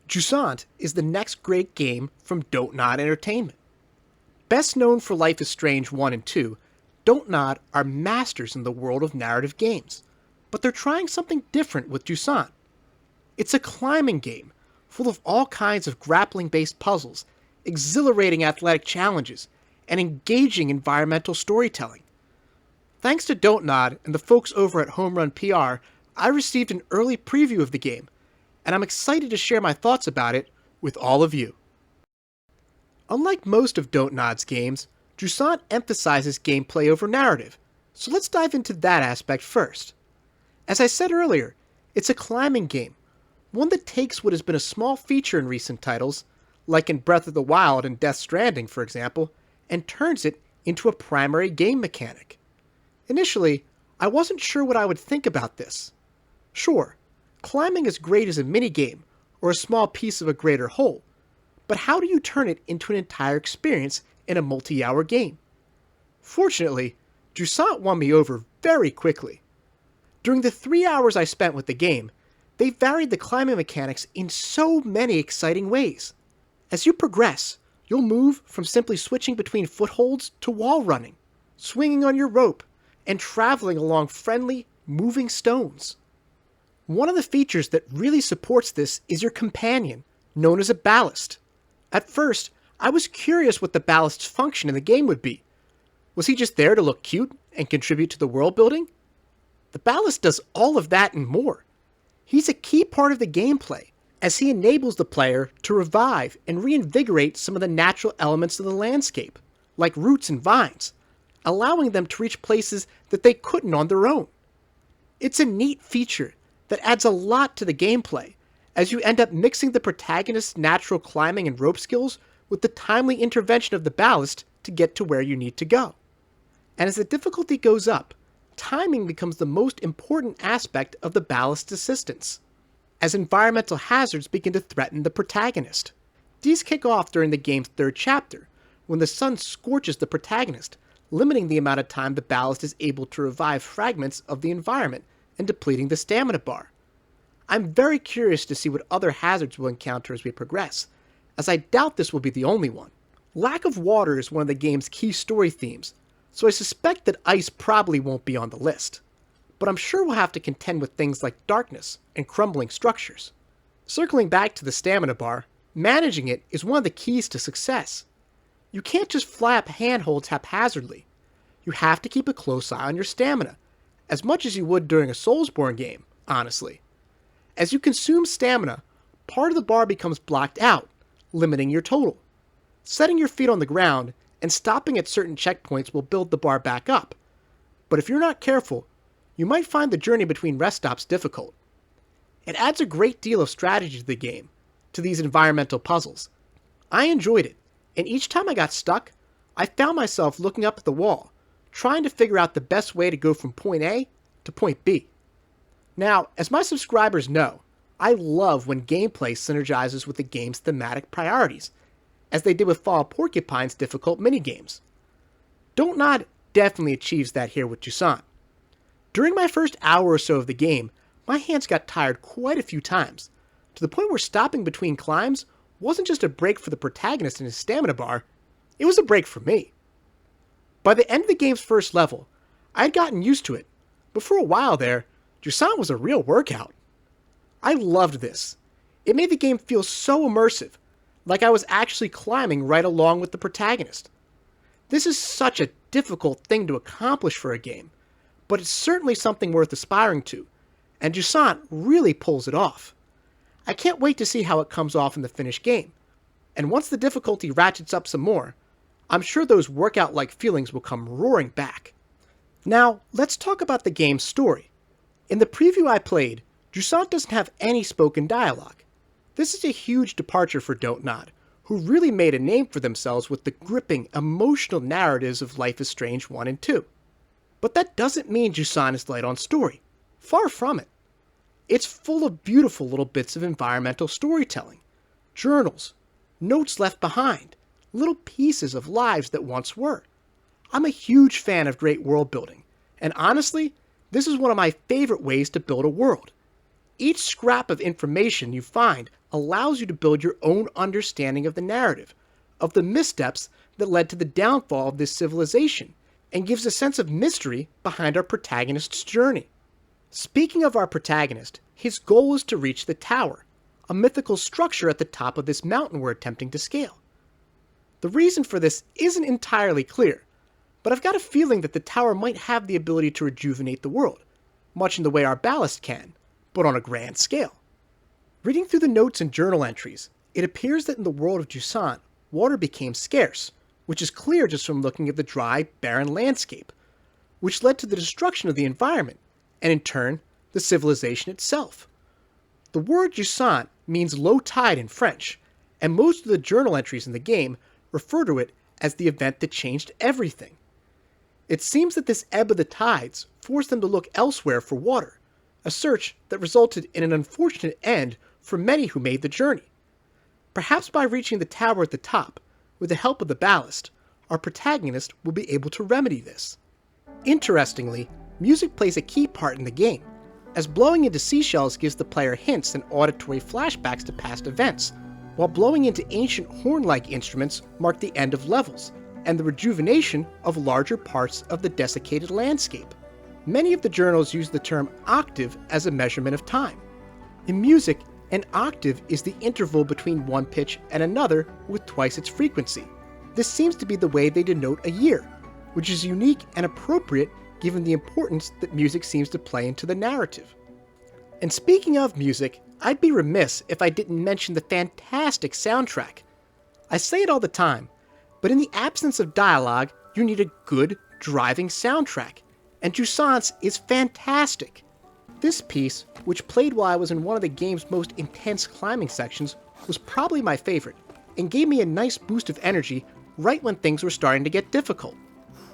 Jusant is the next great game from Don't Nod Entertainment. Best known for Life is Strange 1 and 2, Don't Nod are masters in the world of narrative games, but they're trying something different with Jusant. It's a climbing game, full of all kinds of grappling-based puzzles, exhilarating athletic challenges, and engaging environmental storytelling. Thanks to Don't Nod and the folks over at Home Run PR, I received an early preview of the game, and I'm excited to share my thoughts about it with all of you. Unlike most of Don't Nod's games, Jusant emphasizes gameplay over narrative, so let's dive into that aspect first. As I said earlier, it's a climbing game, one that takes what has been a small feature in recent titles, like in Breath of the Wild and Death Stranding for example, and turns it into a primary game mechanic. Initially, I wasn't sure what I would think about this. Sure, climbing is great as a minigame, or a small piece of a greater whole, but how do you turn it into an entire experience in a multi-hour game? Fortunately, Jusant won me over very quickly. During the 3 hours I spent with the game, they varied the climbing mechanics in so many exciting ways. As you progress, you'll move from simply switching between footholds to wall running, swinging on your rope, and traveling along friendly, moving stones. One of the features that really supports this is your companion, known as a ballast. At first, I was curious what the ballast's function in the game would be. Was he just there to look cute and contribute to the world building? The ballast does all of that and more. He's a key part of the gameplay, as he enables the player to revive and reinvigorate some of the natural elements of the landscape, like roots and vines, allowing them to reach places that they couldn't on their own. It's a neat feature that adds a lot to the gameplay, as you end up mixing the protagonist's natural climbing and rope skills with the timely intervention of the ballast to get to where you need to go. And as the difficulty goes up, timing becomes the most important aspect of the ballast's assistance, as environmental hazards begin to threaten the protagonist. These kick off during the game's third chapter, when the sun scorches the protagonist, limiting the amount of time the ballast is able to revive fragments of the environment and depleting the stamina bar. I'm very curious to see what other hazards we'll encounter as we progress, as I doubt this will be the only one. Lack of water is one of the game's key story themes, so I suspect that ice probably won't be on the list. But I'm sure we'll have to contend with things like darkness and crumbling structures. Circling back to the stamina bar, managing it is one of the keys to success. You can't just fly up handholds haphazardly. You have to keep a close eye on your stamina, as much as you would during a Soulsborne game, honestly. As you consume stamina, part of the bar becomes blocked out, limiting your total. Setting your feet on the ground and stopping at certain checkpoints will build the bar back up. But if you're not careful, you might find the journey between rest stops difficult. It adds a great deal of strategy to the game, to these environmental puzzles. I enjoyed it, and each time I got stuck, I found myself looking up at the wall, trying to figure out the best way to go from point A to point B. Now, as my subscribers know, I love when gameplay synergizes with the game's thematic priorities, as they did with Fall Out Porcupine's difficult minigames. Don't Nod definitely achieves that here with Jusant. During my first hour or so of the game, my hands got tired quite a few times, to the point where stopping between climbs wasn't just a break for the protagonist and his stamina bar, it was a break for me. By the end of the game's first level, I had gotten used to it, but for a while there, Jusant was a real workout. I loved this. It made the game feel so immersive, like I was actually climbing right along with the protagonist. This is such a difficult thing to accomplish for a game, but it's certainly something worth aspiring to, and Jusant really pulls it off. I can't wait to see how it comes off in the finished game, and once the difficulty ratchets up some more, I'm sure those workout-like feelings will come roaring back. Now, let's talk about the game's story. In the preview I played, Jusant doesn't have any spoken dialogue. This is a huge departure for Don't Nod, who really made a name for themselves with the gripping, emotional narratives of Life is Strange 1 and 2. But that doesn't mean Jusant is light on story. Far from it. It's full of beautiful little bits of environmental storytelling, journals, notes left behind, little pieces of lives that once were. I'm a huge fan of great world building, and honestly, this is one of my favorite ways to build a world. Each scrap of information you find allows you to build your own understanding of the narrative, of the missteps that led to the downfall of this civilization, and gives a sense of mystery behind our protagonist's journey. Speaking of our protagonist, his goal is to reach the tower, a mythical structure at the top of this mountain we're attempting to scale. The reason for this isn't entirely clear, but I've got a feeling that the tower might have the ability to rejuvenate the world, much in the way our ballast can, but on a grand scale. Reading through the notes and journal entries, it appears that in the world of Jusant, water became scarce, which is clear just from looking at the dry, barren landscape, which led to the destruction of the environment, and in turn, the civilization itself. The word Jusant means low tide in French, and most of the journal entries in the game refer to it as the event that changed everything. It seems that this ebb of the tides forced them to look elsewhere for water, a search that resulted in an unfortunate end for many who made the journey. Perhaps by reaching the tower at the top, with the help of the ballast, our protagonist will be able to remedy this. Interestingly, music plays a key part in the game, as blowing into seashells gives the player hints and auditory flashbacks to past events, while blowing into ancient horn-like instruments mark the end of levels, and the rejuvenation of larger parts of the desiccated landscape. Many of the journals use the term octave as a measurement of time. In music, an octave is the interval between one pitch and another with twice its frequency. This seems to be the way they denote a year, which is unique and appropriate given the importance that music seems to play into the narrative. And speaking of music, I'd be remiss if I didn't mention the fantastic soundtrack. I say it all the time, but in the absence of dialogue, you need a good, driving soundtrack, and Jusant's is fantastic. This piece, which played while I was in one of the game's most intense climbing sections, was probably my favorite, and gave me a nice boost of energy right when things were starting to get difficult.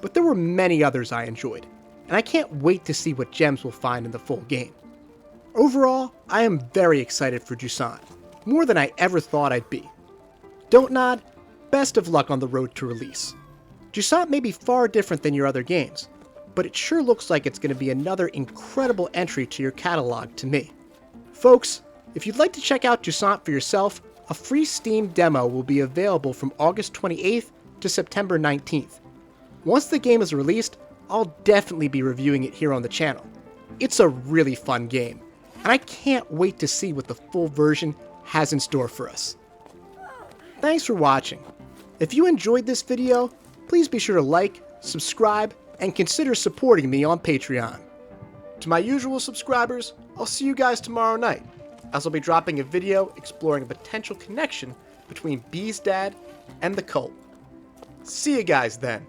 But there were many others I enjoyed, and I can't wait to see what gems we'll find in the full game. Overall, I am very excited for Jusant, more than I ever thought I'd be. Don't Nod, best of luck on the road to release. Jusant may be far different than your other games, but it sure looks like it's going to be another incredible entry to your catalog to me. Folks, if you'd like to check out Jusant for yourself, a free Steam demo will be available from August 28th to September 19th. Once the game is released, I'll definitely be reviewing it here on the channel. It's a really fun game, and I can't wait to see what the full version has in store for us. Thanks for watching. If you enjoyed this video, please be sure to like, subscribe, and consider supporting me on Patreon. To my usual subscribers, I'll see you guys tomorrow night, as I'll be dropping a video exploring a potential connection between Bee's dad and the cult. See you guys then.